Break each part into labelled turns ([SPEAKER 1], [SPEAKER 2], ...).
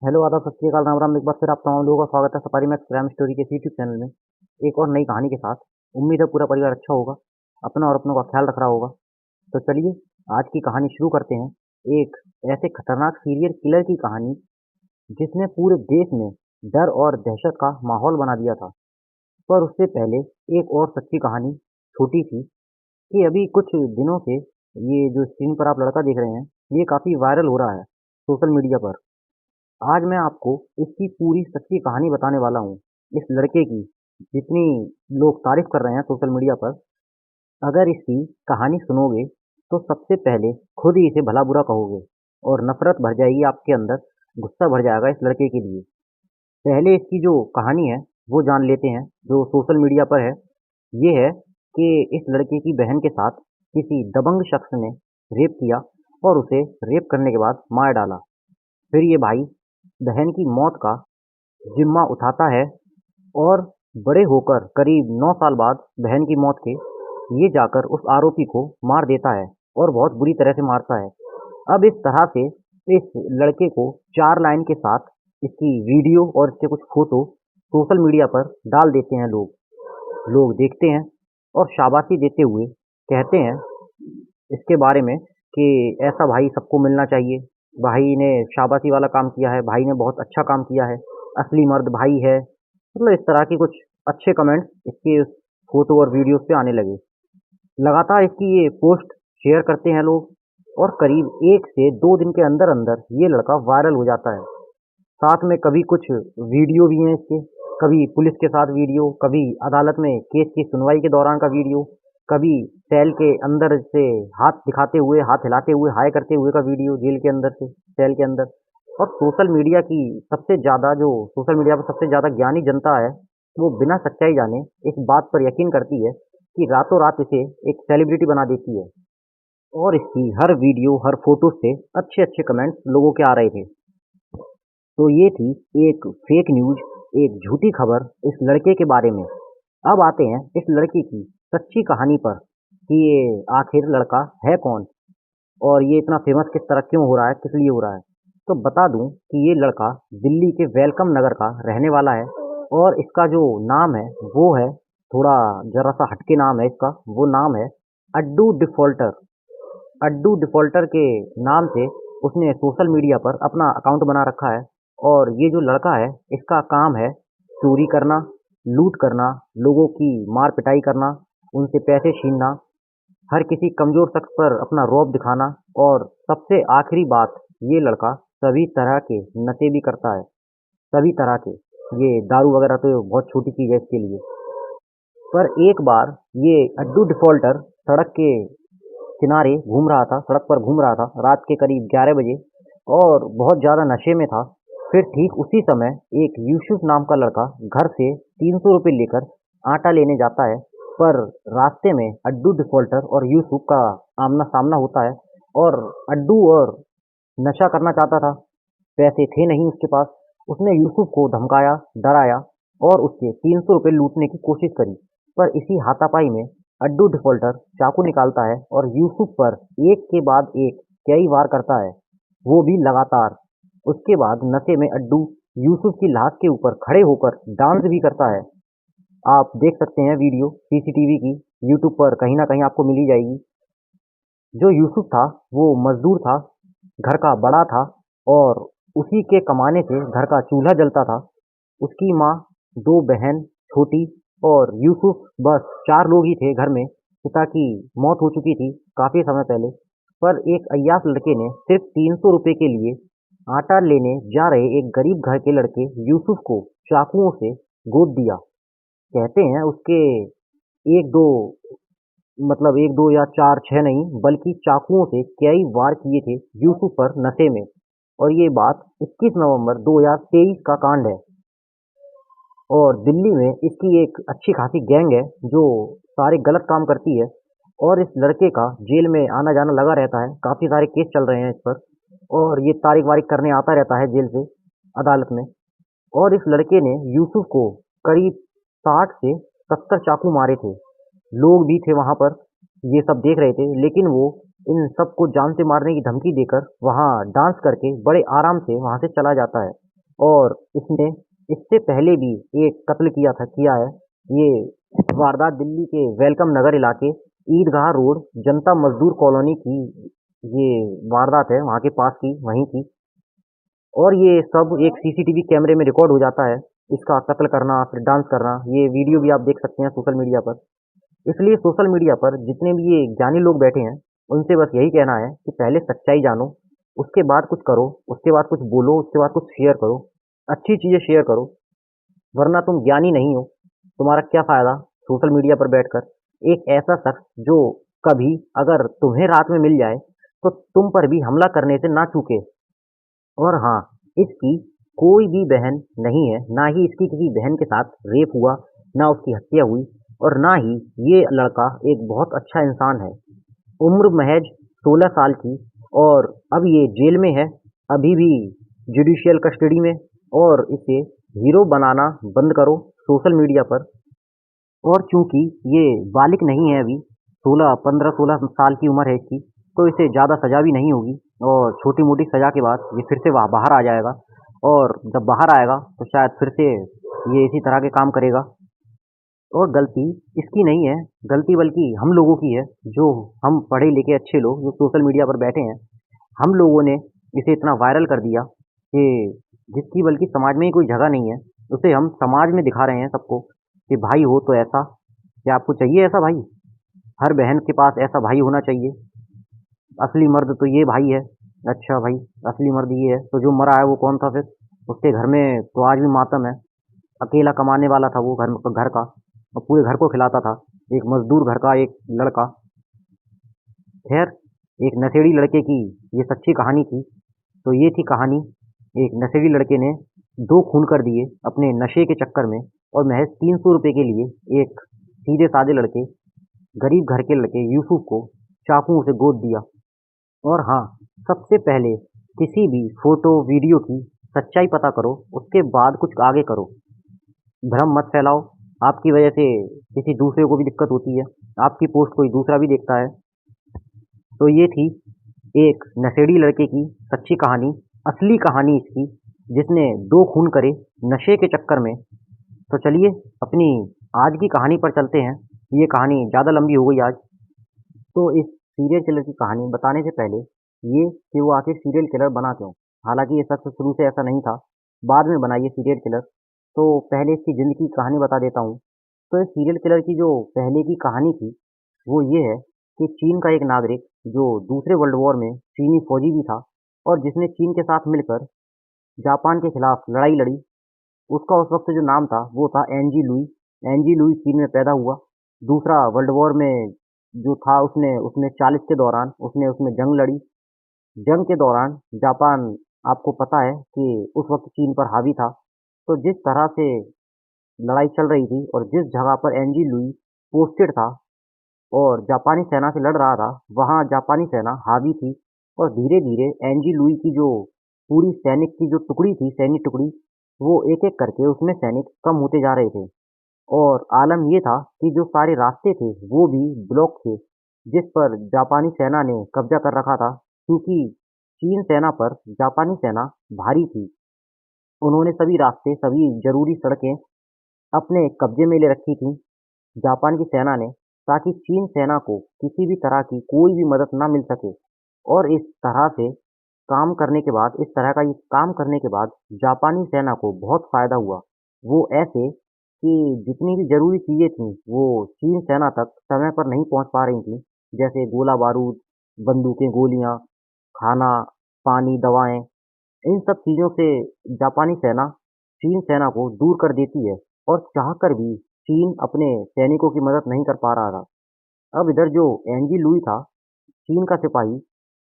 [SPEAKER 1] Hello, आदाब, सत श्री अकाल, राम राम। एक बार फिर आप तमाम लोगों का स्वागत है सफारी मैक्स क्राइम स्टोरी के यूट्यूब चैनल में एक और नई कहानी के साथ। उम्मीद है पूरा परिवार अच्छा होगा, अपना और अपनों का ख्याल रख रहा होगा। तो चलिए आज की कहानी शुरू करते हैं। एक ऐसे खतरनाक सीरियल किलर की कहानी जिसने पूरे देश में डर और दहशत का माहौल बना दिया था। पर उससे पहले एक और सच्ची कहानी छोटी सी कि अभी कुछ दिनों से ये जो स्क्रीन पर आप लड़का देख रहे हैं, ये काफ़ी वायरल हो रहा है सोशल मीडिया पर। आज मैं आपको इसकी पूरी सच्ची कहानी बताने वाला हूँ। इस लड़के की जितनी लोग तारीफ कर रहे हैं सोशल मीडिया पर, अगर इसकी कहानी सुनोगे तो सबसे पहले खुद ही इसे भला बुरा कहोगे और नफरत भर जाएगी आपके अंदर, गुस्सा भर जाएगा इस लड़के के लिए। पहले इसकी जो कहानी है वो जान लेते हैं जो सोशल मीडिया पर है। ये है कि इस लड़के की बहन के साथ किसी दबंग शख्स ने रेप किया और उसे रेप करने के बाद मार डाला। फिर ये भाई बहन की मौत का जिम्मा उठाता है और बड़े होकर करीब 9 साल बाद बहन की मौत के ये जाकर उस आरोपी को मार देता है और बहुत बुरी तरह से मारता है। अब इस तरह से इस लड़के को 4 लाइन के साथ इसकी वीडियो और इसके कुछ फोटो सोशल मीडिया पर डाल देते हैं लोग। लोग देखते हैं और शाबाशी देते हुए कहते हैं इसके बारे में कि ऐसा भाई सबको मिलना चाहिए। भाई ने शाबाशी वाला काम किया है, भाई ने बहुत अच्छा काम किया है, असली मर्द भाई है। मतलब इस तरह की कुछ अच्छे कमेंट्स इसके फोटो और वीडियोस पे आने लगे। लगातार इसकी ये पोस्ट शेयर करते हैं लोग और करीब 1 से 2 दिन के अंदर अंदर ये लड़का वायरल हो जाता है। साथ में कभी कुछ वीडियो भी हैं इसके, कभी पुलिस के साथ वीडियो, कभी अदालत में केस की सुनवाई के दौरान का वीडियो, कभी सेल के अंदर से हाथ दिखाते हुए, हाथ हिलाते हुए, हाय करते हुए का वीडियो जेल के अंदर से, सेल के अंदर। और सोशल मीडिया पर सबसे ज़्यादा ज्ञानी जनता है, वो बिना सच्चाई जाने इस बात पर यकीन करती है कि रातों रात इसे एक सेलिब्रिटी बना देती है। और इसकी हर वीडियो, हर फोटो से अच्छे अच्छे कमेंट्स लोगों के आ रहे थे। तो ये थी एक फेक न्यूज, एक झूठी खबर इस लड़के के बारे में। अब आते हैं इस लड़के की सच्ची कहानी पर कि ये आखिर लड़का है कौन और ये इतना फेमस किस तरह क्यों हो रहा है, किस लिए हो रहा है। तो बता दूं कि ये लड़का दिल्ली के वेलकम नगर का रहने वाला है और इसका जो नाम है वो है, थोड़ा जरा सा हटके नाम है इसका। वो नाम है अड्डू डिफॉल्टर। अड्डू डिफॉल्टर के नाम से उसने सोशल मीडिया पर अपना अकाउंट बना रखा है। और ये जो लड़का है इसका काम है चोरी करना, लूट करना, लोगों की मार पिटाई करना, उनसे पैसे छीनना, हर किसी कमजोर शख्स पर अपना रौब दिखाना। और सबसे आखिरी बात, ये लड़का सभी तरह के नशे भी करता है, सभी तरह के। ये दारू वगैरह तो बहुत छोटी चीज़ है इसके लिए। पर एक बार ये अड्डू डिफॉल्टर सड़क के किनारे घूम रहा था, सड़क पर घूम रहा था रात के करीब 11 बजे और बहुत ज़्यादा नशे में था। फिर ठीक उसी समय एक यूसुफ नाम का लड़का घर से 300 रुपये लेकर आटा लेने जाता है। पर रास्ते में अड्डू डिफॉल्टर और यूसुफ का आमना सामना होता है और अड्डू और नशा करना चाहता था, पैसे थे नहीं उसके पास। उसने यूसुफ को धमकाया, डराया और उससे 300 रुपये लूटने की कोशिश करी। पर इसी हाथापाई में अड्डू डिफॉल्टर चाकू निकालता है और यूसुफ पर एक के बाद एक कई वार करता है, वो भी लगातार। उसके बाद नशे में अड्डू यूसुफ की लाश के ऊपर खड़े होकर डांस भी करता है। आप देख सकते हैं वीडियो सीसीटीवी की, यूट्यूब पर कहीं ना कहीं आपको मिल ही जाएगी। जो यूसुफ था वो मजदूर था, घर का बड़ा था और उसी के कमाने से घर का चूल्हा जलता था। उसकी माँ, 2 बहन, छोटी और यूसुफ, बस 4 लोग ही थे घर में। पिता की मौत हो चुकी थी काफ़ी समय पहले। पर एक अय्याश लड़के ने सिर्फ 300 रुपये के लिए आटा लेने जा रहे एक गरीब घर के लड़के यूसुफ को चाकुओं से गोद दिया। कहते हैं उसके एक दो, मतलब 1 2 या 4 6 नहीं बल्कि चाकुओं से कई वार किए थे यूसुफ पर नशे में। और ये बात 21 नवंबर 2023 का कांड है। और दिल्ली में इसकी एक अच्छी खासी गैंग है जो सारे गलत काम करती है। और इस लड़के का जेल में आना जाना लगा रहता है, काफ़ी सारे केस चल रहे हैं इस पर और ये तारीख वारीख करने आता रहता है जेल से, अदालत में। और इस लड़के ने यूसुफ को करीब 60 से 70 चाकू मारे थे। लोग भी थे वहाँ पर, ये सब देख रहे थे, लेकिन वो इन सबको जान से मारने की धमकी देकर वहाँ डांस करके बड़े आराम से वहाँ से चला जाता है। और इसने इससे पहले भी एक कत्ल किया है। ये वारदात दिल्ली के वेलकम नगर इलाके ईदगाह रोड जनता मजदूर कॉलोनी की ये वारदात है, वहाँ के पास की, वहीं की। और ये सब एक सीसीटीवी कैमरे में रिकॉर्ड हो जाता है, इसका कत्ल करना, फिर डांस करना। ये वीडियो भी आप देख सकते हैं सोशल मीडिया पर। इसलिए सोशल मीडिया पर जितने भी ये ज्ञानी लोग बैठे हैं, उनसे बस यही कहना है कि पहले सच्चाई जानो, उसके बाद कुछ करो, उसके बाद कुछ बोलो, उसके बाद कुछ शेयर करो, अच्छी चीज़ें शेयर करो। वरना तुम ज्ञानी नहीं हो, तुम्हारा क्या फ़ायदा सोशल मीडिया पर बैठकर। एक ऐसा शख्स जो कभी अगर तुम्हें रात में मिल जाए तो तुम पर भी हमला करने से ना चूके। और हाँ, इसकी कोई भी बहन नहीं है, ना ही इसकी किसी बहन के साथ रेप हुआ, ना उसकी हत्या हुई, और ना ही ये लड़का एक बहुत अच्छा इंसान है। उम्र महज 16 साल की, और अब ये जेल में है, अभी भी जुडिशियल कस्टडी में। और इसे हीरो बनाना बंद करो सोशल मीडिया पर। और चूंकि ये बालिग नहीं है, अभी 15-16 साल की उम्र है इसकी, तो इसे ज़्यादा सज़ा भी नहीं होगी। और छोटी मोटी सज़ा के बाद ये फिर से बाहर आ जाएगा, और जब बाहर आएगा तो शायद फिर से ये इसी तरह के काम करेगा। और गलती इसकी नहीं है, गलती बल्कि हम लोगों की है, जो हम पढ़े लिखे अच्छे लोग जो सोशल मीडिया पर बैठे हैं। हम लोगों ने इसे इतना वायरल कर दिया कि जिसकी बल्कि समाज में ही कोई जगह नहीं है, उसे हम समाज में दिखा रहे हैं सबको कि भाई हो तो ऐसा, क्या आपको चाहिए ऐसा भाई? हर बहन के पास ऐसा भाई होना चाहिए। असली मर्द तो ये भाई है। अच्छा भाई, असली मर्द ये है, तो जो मरा है वो कौन था फिर? उसके घर में तो आज भी मातम है। अकेला कमाने वाला था वो घर का, और पूरे घर को खिलाता था। एक मजदूर घर का एक लड़का। खैर, एक नशेड़ी लड़के की ये सच्ची कहानी थी। तो ये थी कहानी, एक नशेड़ी लड़के ने 2 खून कर दिए अपने नशे के चक्कर में, और महज 300 रुपए के लिए एक सीधे साधे लड़के, गरीब घर के लड़के यूसुफ को चाकू से गोद दिया। और हाँ, सबसे पहले किसी भी फोटो वीडियो की सच्चाई पता करो, उसके बाद कुछ आगे करो। भ्रम मत फैलाओ, आपकी वजह से किसी दूसरे को भी दिक्कत होती है, आपकी पोस्ट कोई दूसरा भी देखता है। तो ये थी एक नशेड़ी लड़के की सच्ची कहानी, असली कहानी इसकी, जिसने 2 खून करे नशे के चक्कर में। तो चलिए अपनी आज की कहानी पर चलते हैं। ये कहानी ज़्यादा लंबी हो गई आज। तो इस सीरियल किलर की कहानी बताने से पहले ये कि वो आखिर सीरियल किलर बना क्यों? हालांकि ये शख्स शुरू से ऐसा नहीं था, बाद में बना ये सीरियल किलर। तो पहले इसकी ज़िंदगी की कहानी बता देता हूँ। तो इस सीरियल किलर की जो पहले की कहानी थी, वो ये है कि चीन का एक नागरिक जो दूसरे वर्ल्ड वॉर में चीनी फौजी भी था, और जिसने चीन के साथ मिलकर जापान के खिलाफ लड़ाई लड़ी। उसका उस वक्त जो नाम था वो था एनजी लुई। एनजी लुई चीन में पैदा हुआ। दूसरा वर्ल्ड वॉर में जो था, उसने उसने 40 के दौरान उसने उसमें जंग लड़ी। जंग के दौरान जापान, आपको पता है कि उस वक्त चीन पर हावी था। तो जिस तरह से लड़ाई चल रही थी और जिस जगह पर एनजी लुई पोस्टेड था और जापानी सेना से लड़ रहा था, वहाँ जापानी सेना हावी थी। और धीरे धीरे एनजी लुई की जो पूरी सैनिक की जो टुकड़ी थी, सैनिक टुकड़ी, वो एक एक करके उसमें सैनिक कम होते जा रहे थे। और आलम ये था कि जो सारे रास्ते थे वो भी ब्लॉक थे, जिस पर जापानी सेना ने कब्जा कर रखा था, क्योंकि चीन सेना पर जापानी सेना भारी थी। उन्होंने सभी रास्ते, सभी जरूरी सड़कें अपने कब्जे में ले रखी थी जापान की सेना ने, ताकि चीन सेना को किसी भी तरह की कोई भी मदद ना मिल सके। और इस तरह से काम करने के बाद, इस तरह का ये काम करने के बाद जापानी सेना को बहुत फायदा हुआ। वो ऐसे कि जितनी भी जरूरी चीजें थीं वो चीन सेना तक समय पर नहीं पहुंच पा रही थीं, जैसे गोला बारूद, बंदूकें, गोलियां, खाना, पानी, दवाएं। इन सब चीजों से जापानी सेना चीन सेना को दूर कर देती है, और चाहकर भी चीन अपने सैनिकों की मदद नहीं कर पा रहा था। अब इधर जो एनजी लुई था, चीन का सिपाही,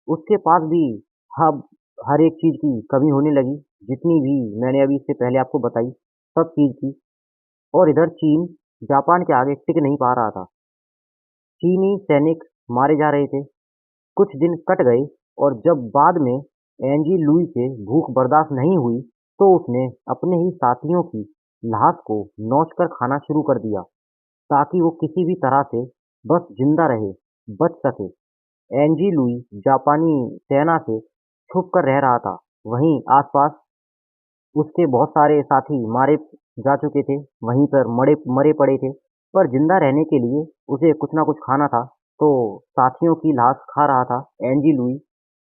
[SPEAKER 1] उसके पास भी अब हर एक चीज की कमी होने लगी, जितनी भी मैंने अभी इससे पहले आपको बताई, सब चीज की। और इधर चीन जापान के आगे टिक नहीं पा रहा था। चीनी सैनिक मारे जा रहे थे। कुछ दिन कट गए, और जब बाद में एनजी लुई से भूख बर्दाश्त नहीं हुई, तो उसने अपने ही साथियों की लाश को नोचकर खाना शुरू कर दिया, ताकि वो किसी भी तरह से बस जिंदा रहे, बच सके। एनजी लुई जापानी सेना से छुप कर रह रहा था। वहीं आसपास उसके बहुत सारे साथी मारे जा चुके थे, वहीं पर मरे पड़े थे, पर जिंदा रहने के लिए उसे कुछ ना कुछ खाना था, तो साथियों की लाश खा रहा था एंजी लुई।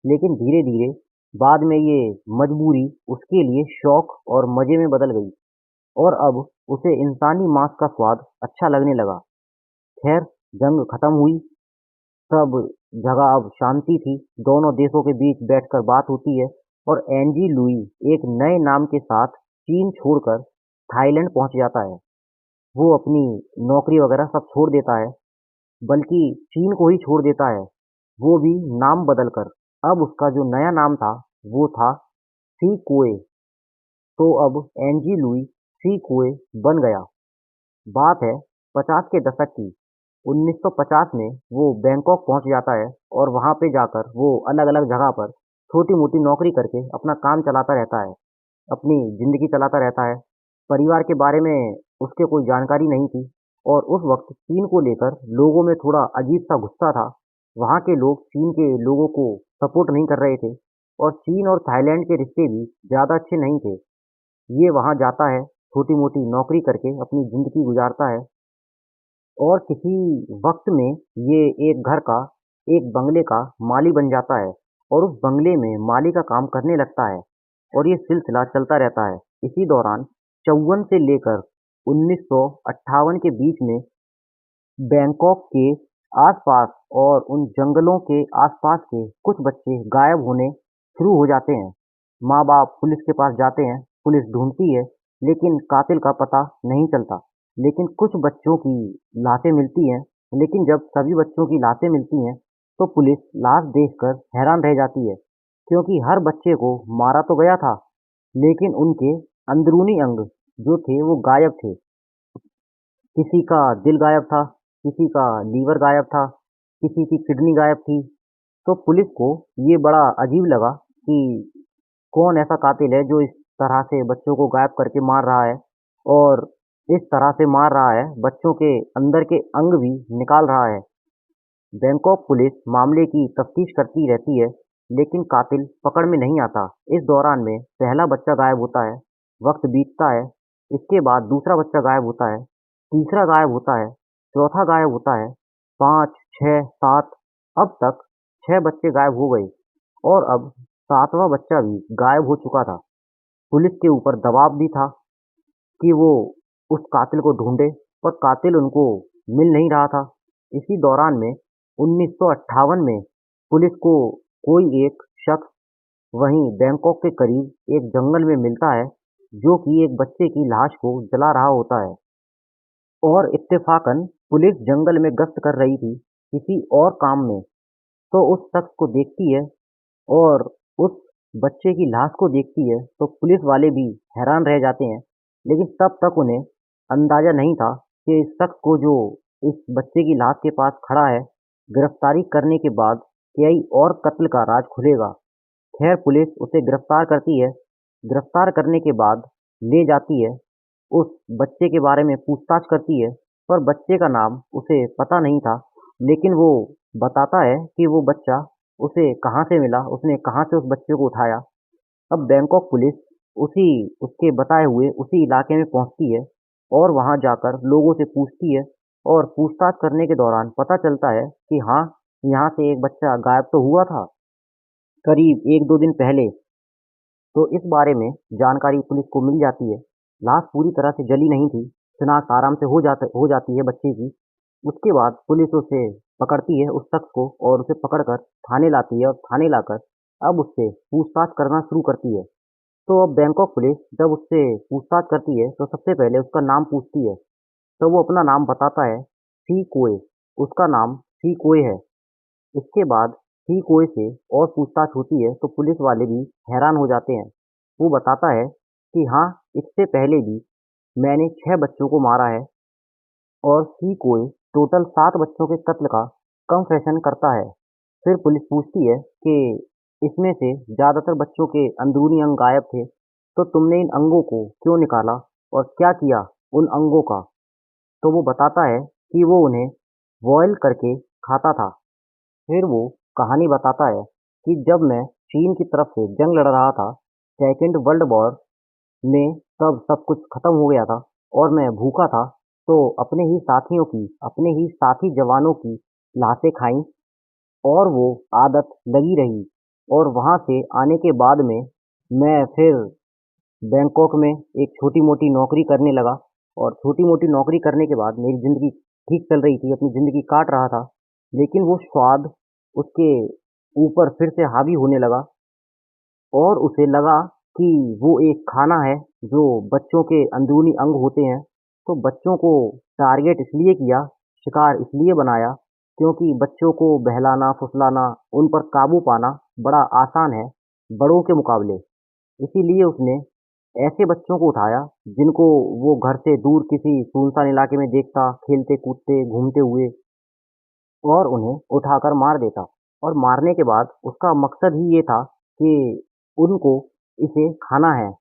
[SPEAKER 1] लेकिन धीरे धीरे बाद में ये मजबूरी उसके लिए शौक और मजे में बदल गई, और अब उसे इंसानी मांस का स्वाद अच्छा लगने लगा। खैर, जंग खत्म हुई, सब जगह अब शांति थी, दोनों देशों के बीच बैठकर बात होती है, और एंजी लुई एक नए नाम के साथ चीन छोड़कर थाईलैंड पहुंच जाता है। वो अपनी नौकरी वगैरह सब छोड़ देता है, बल्कि चीन को ही छोड़ देता है, वो भी नाम बदलकर। अब उसका जो नया नाम था वो था सी कोए। तो अब एंजी लुई सी कोए बन गया। बात है 50 के दशक की। 1950 में वो बैंकॉक पहुंच जाता है, और वहां पे जाकर वो अलग अलग जगह पर छोटी मोटी नौकरी करके अपना काम चलाता रहता है, अपनी जिंदगी चलाता रहता है। परिवार के बारे में उसके कोई जानकारी नहीं थी, और उस वक्त चीन को लेकर लोगों में थोड़ा अजीब सा गुस्सा था। वहाँ के लोग चीन के लोगों को सपोर्ट नहीं कर रहे थे, और चीन और थाईलैंड के रिश्ते भी ज़्यादा अच्छे नहीं थे। ये वहाँ जाता है, छोटी मोटी नौकरी करके अपनी जिंदगी गुजारता है, और किसी वक्त में ये एक घर का, एक बंगले का माली बन जाता है, और उस बंगले में माली का काम करने लगता है, और ये सिलसिला चलता रहता है। इसी दौरान 54 से लेकर 1958 के बीच में बैंकॉक के आसपास और उन जंगलों के आसपास के कुछ बच्चे गायब होने शुरू हो जाते हैं। माँ बाप पुलिस के पास जाते हैं, पुलिस ढूंढती है, लेकिन कातिल का पता नहीं चलता। लेकिन कुछ बच्चों की लाशें मिलती हैं, लेकिन जब सभी बच्चों की लाशें मिलती हैं, तो पुलिस लाश देखकर हैरान रह जाती है, क्योंकि हर बच्चे को मारा तो गया था, लेकिन उनके अंदरूनी अंग जो थे वो गायब थे। किसी का दिल गायब था, किसी का लीवर गायब था, किसी की किडनी गायब थी। तो पुलिस को ये बड़ा अजीब लगा कि कौन ऐसा कातिल है जो इस तरह से बच्चों को गायब करके मार रहा है, और इस तरह से मार रहा है, बच्चों के अंदर के अंग भी निकाल रहा है। बैंकॉक पुलिस मामले की तफ्तीश करती रहती है, लेकिन कातिल पकड़ में नहीं आता। इस दौरान में पहला बच्चा गायब होता है, वक्त बीतता है, इसके बाद दूसरा बच्चा गायब होता है, तीसरा गायब होता है, चौथा गायब होता है, 5, 6, 7, अब तक 6 बच्चे गायब हो गए, और अब 7वां बच्चा भी गायब हो चुका था। पुलिस के ऊपर दबाव भी था कि वो उस कातिल को ढूंढे, पर कातिल उनको मिल नहीं रहा था। इसी दौरान में 1958 में पुलिस को कोई एक शख्स वहीं बैंकॉक के करीब एक जंगल में मिलता है, जो कि एक बच्चे की लाश को जला रहा होता है। और इत्तेफाकन पुलिस जंगल में गश्त कर रही थी किसी और काम में, तो उस शख्स को देखती है, और उस बच्चे की लाश को देखती है, तो पुलिस वाले भी हैरान रह जाते हैं। लेकिन तब तक उन्हें अंदाजा नहीं था कि इस शख्स को जो इस बच्चे की लाश के पास खड़ा है, गिरफ्तारी करने के बाद कई और कत्ल का राज खुलेगा। खैर, पुलिस उसे गिरफ्तार करती है। गिरफ्तार करने के बाद ले जाती है, उस बच्चे के बारे में पूछताछ करती है, पर बच्चे का नाम उसे पता नहीं था। लेकिन वो बताता है कि वो बच्चा उसे कहाँ से मिला, उसने कहाँ से उस बच्चे को उठाया। अब बैंकॉक पुलिस उसी उसके बताए हुए उसी इलाके में पहुंचती है, और वहां जाकर लोगों से पूछती है, और पूछताछ करने के दौरान पता चलता है कि हाँ, यहाँ से एक बच्चा गायब तो हुआ था करीब 1-2 दिन पहले। तो इस बारे में जानकारी पुलिस को मिल जाती है। लाश पूरी तरह से जली नहीं थी, शिनाख्त आराम से हो जाती है बच्चे की। उसके बाद पुलिस उसे पकड़ती है, उस शख्स को, और उसे पकड़कर थाने लाती है, और थाने लाकर अब उससे पूछताछ करना शुरू करती है। तो अब बैंकॉक पुलिस जब उससे पूछताछ करती है, तो सबसे पहले उसका नाम पूछती है। तो वो अपना नाम बताता है, सी कोए। उसका नाम सी कोए है। इसके बाद ठीक कोई से और पूछताछ होती है, तो पुलिस वाले भी हैरान हो जाते हैं। वो बताता है कि हाँ, इससे पहले भी मैंने 6 बच्चों को मारा है, और सी कोई टोटल 7 बच्चों के कत्ल का कन्फेशन करता है। फिर पुलिस पूछती है कि इसमें से ज़्यादातर बच्चों के अंदरूनी अंग गायब थे, तो तुमने इन अंगों को क्यों निकाला, और क्या किया उन अंगों का? तो वो बताता है कि वो उन्हें बॉयल करके खाता था। फिर वो कहानी बताता है कि जब मैं चीन की तरफ से जंग लड़ रहा था, सेकेंड वर्ल्ड वॉर, में तब सब कुछ खत्म हो गया था और मैं भूखा था, तो अपने ही साथियों की, अपने ही साथी जवानों की लाशें खाईं और वो आदत लगी रही। और वहाँ से आने के बाद में मैं फिर बैंकॉक में एक छोटी-मोटी नौकरी करने लगा और छोटी-मोटी नौकरी करने के बाद मेरी ज़िंदगी ठीक चल रही थी, अपनी ज़िंदगी काट रहा था। लेकिन वो स्वाद उसके ऊपर फिर से हावी होने लगा और उसे लगा कि वो एक खाना है जो बच्चों के अंदरूनी अंग होते हैं। तो बच्चों को टारगेट इसलिए किया, शिकार इसलिए बनाया क्योंकि बच्चों को बहलाना, फुसलाना, उन पर काबू पाना बड़ा आसान है बड़ों के मुकाबले। इसीलिए उसने ऐसे बच्चों को उठाया जिनको वो घर से दूर किसी सुनसान इलाके में देखता, खेलते-कूदते, घूमते हुए और उन्हें उठाकर मार देता। और मारने के बाद उसका मकसद ही ये था कि उनको इसे खाना है,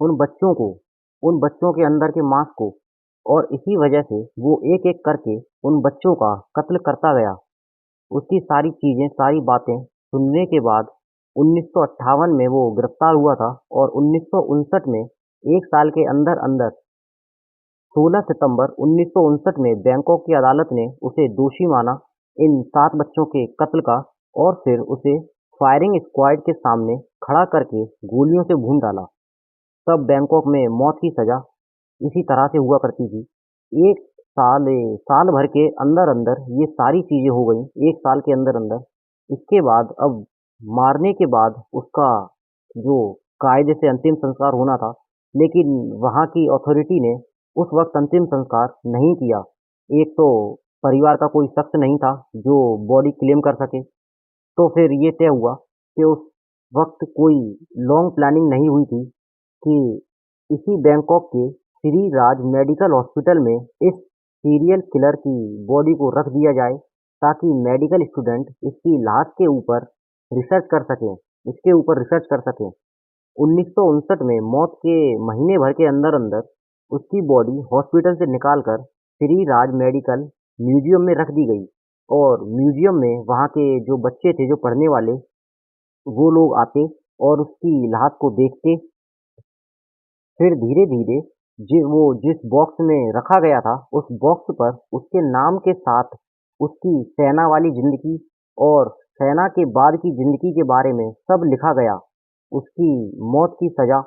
[SPEAKER 1] उन बच्चों के अंदर के मांस को। और इसी वजह से वो एक-एक करके उन बच्चों का कत्ल करता गया। उसकी सारी चीज़ें, सारी बातें सुनने के बाद 1958 में वो गिरफ्तार हुआ था और 1959 में 1 साल के अंदर-अंदर 16 सितंबर 1959 में बैंकॉक की अदालत ने उसे दोषी माना इन 7 बच्चों के कत्ल का और फिर उसे फायरिंग स्क्वाड के सामने खड़ा करके गोलियों से भून डाला। तब बैंकॉक में मौत की सज़ा इसी तरह से हुआ करती थी। 1 साल भर के अंदर-अंदर ये सारी चीज़ें हो गईं, 1 साल के अंदर-अंदर। इसके बाद अब मारने के बाद उसका जो कायदे से अंतिम संस्कार होना था, लेकिन वहाँ की अथॉरिटी ने उस वक़्त अंतिम संस्कार नहीं किया। एक तो परिवार का कोई शख्स नहीं था जो बॉडी क्लेम कर सके, तो फिर ये तय हुआ कि उस वक़्त कोई लॉन्ग प्लानिंग नहीं हुई थी कि इसी बैंकॉक के श्री राज मेडिकल हॉस्पिटल में इस सीरियल किलर की बॉडी को रख दिया जाए ताकि मेडिकल स्टूडेंट इसकी लाश के ऊपर रिसर्च कर सकें, इसके ऊपर रिसर्च कर सकें। 1959 में मौत के महीने भर के अंदर-अंदर उसकी बॉडी हॉस्पिटल से निकालकर श्री राज मेडिकल म्यूजियम में रख दी गई और म्यूजियम में वहाँ के जो बच्चे थे, जो पढ़ने वाले, वो लोग आते और उसकी लाश को देखते। फिर धीरे-धीरे वो जिस बॉक्स में रखा गया था, उस बॉक्स पर उसके नाम के साथ उसकी सेना वाली ज़िंदगी और सेना के बाद की ज़िंदगी के बारे में सब लिखा गया। उसकी मौत की सज़ा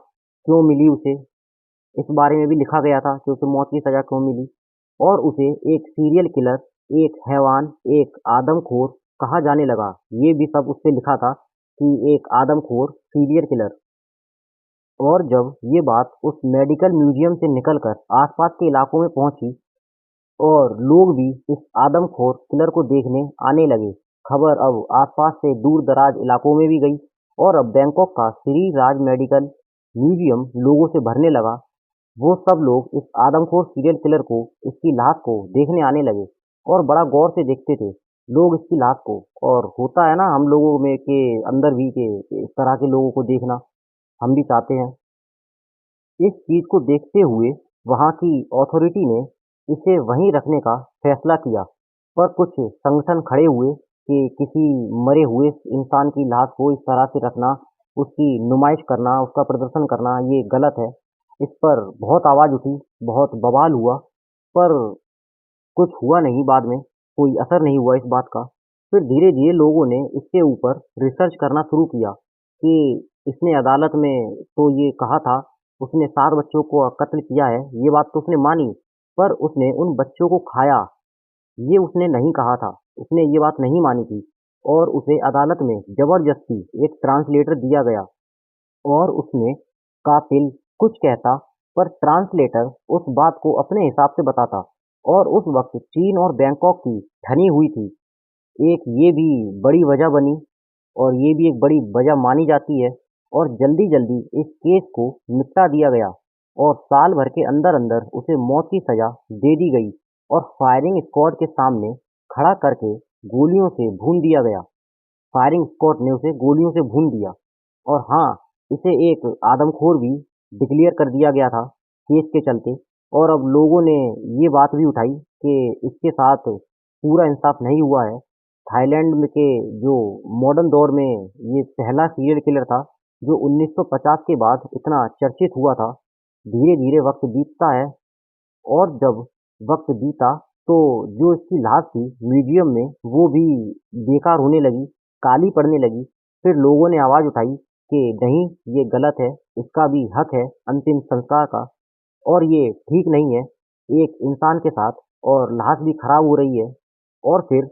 [SPEAKER 1] क्यों मिली उसे, इस बारे में भी लिखा गया था कि उसे मौत की सज़ा क्यों मिली और उसे एक सीरियल किलर, एक हैवान, एक आदमखोर कहा जाने लगा। ये भी सब उसपे लिखा था कि एक आदमखोर सीरियल किलर। और जब ये बात उस मेडिकल म्यूजियम से निकलकर आसपास के इलाकों में पहुंची और लोग भी इस आदमखोर किलर को देखने आने लगे, खबर अब आसपास से दूर दराज इलाकों में भी गई और अब बैंकॉक का श्री राज मेडिकल म्यूजियम लोगों से भरने लगा। वो सब लोग इस आदमखोर सीरियल किलर को, इसकी लाश को देखने आने लगे और बड़ा गौर से देखते थे लोग इसकी लाश को। और होता है ना हम लोगों में के अंदर भी के इस तरह के लोगों को देखना हम भी चाहते हैं। इस चीज़ को देखते हुए वहाँ की अथॉरिटी ने इसे वहीं रखने का फैसला किया, पर कुछ संगठन खड़े हुए कि किसी मरे हुए इंसान की लाश को इस तरह से रखना, उसकी नुमाइश करना, उसका प्रदर्शन करना ये गलत है। इस पर बहुत आवाज़ उठी, बहुत बवाल हुआ, पर कुछ हुआ नहीं बाद में, कोई असर नहीं हुआ इस बात का। फिर धीरे-धीरे लोगों ने इसके ऊपर रिसर्च करना शुरू किया कि इसने अदालत में तो ये कहा था, उसने 7 बच्चों को कत्ल किया है, ये बात तो उसने मानी, पर उसने उन बच्चों को खाया, ये उसने नहीं कहा था। उसने ये बात नहीं मानी थी और उसे अदालत में ज़बरदस्ती एक ट्रांसलेटर दिया गया और उसमें कातिल कुछ कहता, पर ट्रांसलेटर उस बात को अपने हिसाब से बताता। और उस वक़्त चीन और बैंकॉक की ठनी हुई थी। एक ये भी बड़ी वजह बनी और ये भी एक बड़ी वजह मानी जाती है और जल्दी-जल्दी इस केस को निपटा दिया गया और साल भर के अंदर-अंदर उसे मौत की सज़ा दे दी गई और फायरिंग स्क्वाड के सामने खड़ा करके गोलियों से भून दिया गया। फायरिंग स्क्वाड ने उसे गोलियों से भून दिया और हाँ, इसे एक आदमखोर भी डिक्लेयर कर दिया गया था केस के चलते। और अब लोगों ने ये बात भी उठाई कि इसके साथ पूरा इंसाफ नहीं हुआ है। थाईलैंड में के जो मॉडर्न दौर में ये पहला सीरियल किलर था जो 1950 के बाद इतना चर्चित हुआ था धीरे धीरे वक्त बीतता है और जब वक्त बीता तो जो इसकी लाश थी म्यूजियम में वो भी बेकार होने लगी, काली पड़ने लगी। फिर लोगों ने आवाज़ उठाई कि नहीं, ये गलत है, इसका भी हक है अंतिम संस्कार का और ये ठीक नहीं है एक इंसान के साथ, और लाश भी खराब हो रही है। और फिर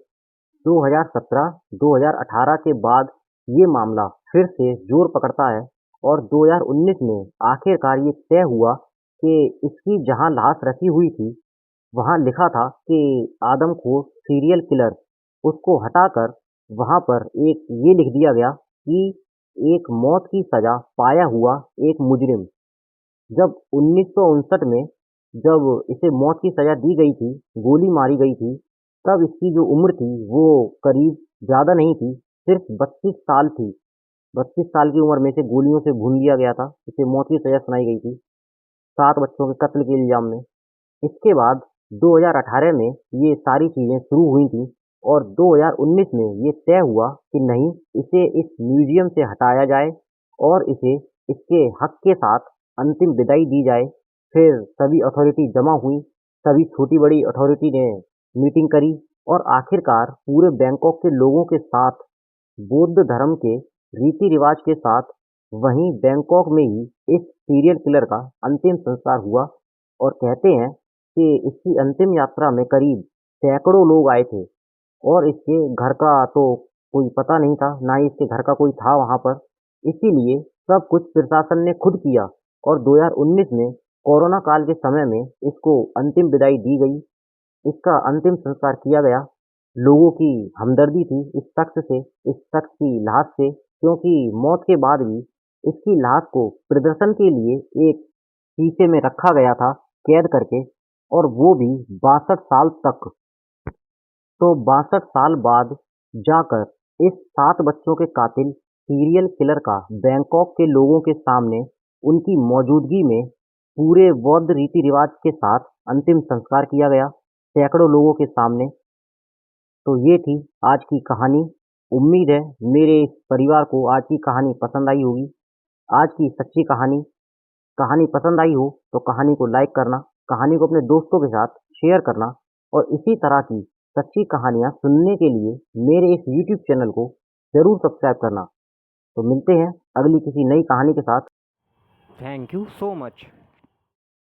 [SPEAKER 1] 2017-2018 के बाद ये मामला फिर से जोर पकड़ता है और 2019 में आखिरकार ये तय हुआ कि इसकी जहां लाश रखी हुई थी वहां लिखा था कि आदमखोर सीरियल किलर, उसको हटाकर वहां पर एक ये लिख दिया गया कि एक मौत की सजा पाया हुआ एक मुजरिम। जब 1959 में जब इसे मौत की सजा दी गई थी, गोली मारी गई थी, तब इसकी जो उम्र थी वो करीब ज़्यादा नहीं थी, सिर्फ 32 साल थी। 32 साल की उम्र में इसे गोलियों से भून दिया गया था, इसे मौत की सजा सुनाई गई थी 7 बच्चों के कत्ल के इल्ज़ाम में। इसके बाद 2018 में ये सारी चीज़ें शुरू हुई थी और 2019 में ये तय हुआ कि नहीं, इसे इस म्यूज़ियम से हटाया जाए और इसे इसके हक के साथ अंतिम विदाई दी जाए। फिर सभी अथॉरिटी जमा हुई, सभी छोटी-बड़ी अथॉरिटी ने मीटिंग करी और आखिरकार पूरे बैंकॉक के लोगों के साथ बौद्ध धर्म के रीति-रिवाज के साथ वहीं बैंकॉक में ही इस सीरियल किलर का अंतिम संस्कार हुआ। और कहते हैं कि इसकी अंतिम यात्रा में करीब सैकड़ों लोग आए थे और इसके घर का तो कोई पता नहीं था, ना ही इसके घर का कोई था वहाँ पर। इसीलिए सब कुछ प्रशासन ने खुद किया और 2019 में कोरोना काल के समय में इसको अंतिम विदाई दी गई, इसका अंतिम संस्कार किया गया। लोगों की हमदर्दी थी इस शख्स की लाश से, क्योंकि मौत के बाद भी इसकी लाश को प्रदर्शन के लिए एक शीशे में रखा गया था, कैद करके, और वो भी 62 साल तक। तो 62 साल बाद जाकर इस 7 बच्चों के कातिल सीरियल किलर का बैंकॉक के लोगों के सामने उनकी मौजूदगी में पूरे बौद्ध रीति रिवाज के साथ अंतिम संस्कार किया गया, सैकड़ों लोगों के सामने। तो ये थी आज की कहानी। उम्मीद है मेरे इस परिवार को आज की कहानी पसंद आई होगी। आज की सच्ची कहानी कहानी पसंद आई हो तो कहानी को लाइक करना, कहानी को अपने दोस्तों के साथ शेयर करना और इसी तरह की सच्ची कहानियाँ सुनने के लिए मेरे इस यूट्यूब चैनल को ज़रूर सब्सक्राइब करना। तो मिलते हैं अगली किसी नई कहानी के साथ।
[SPEAKER 2] Thank you so much.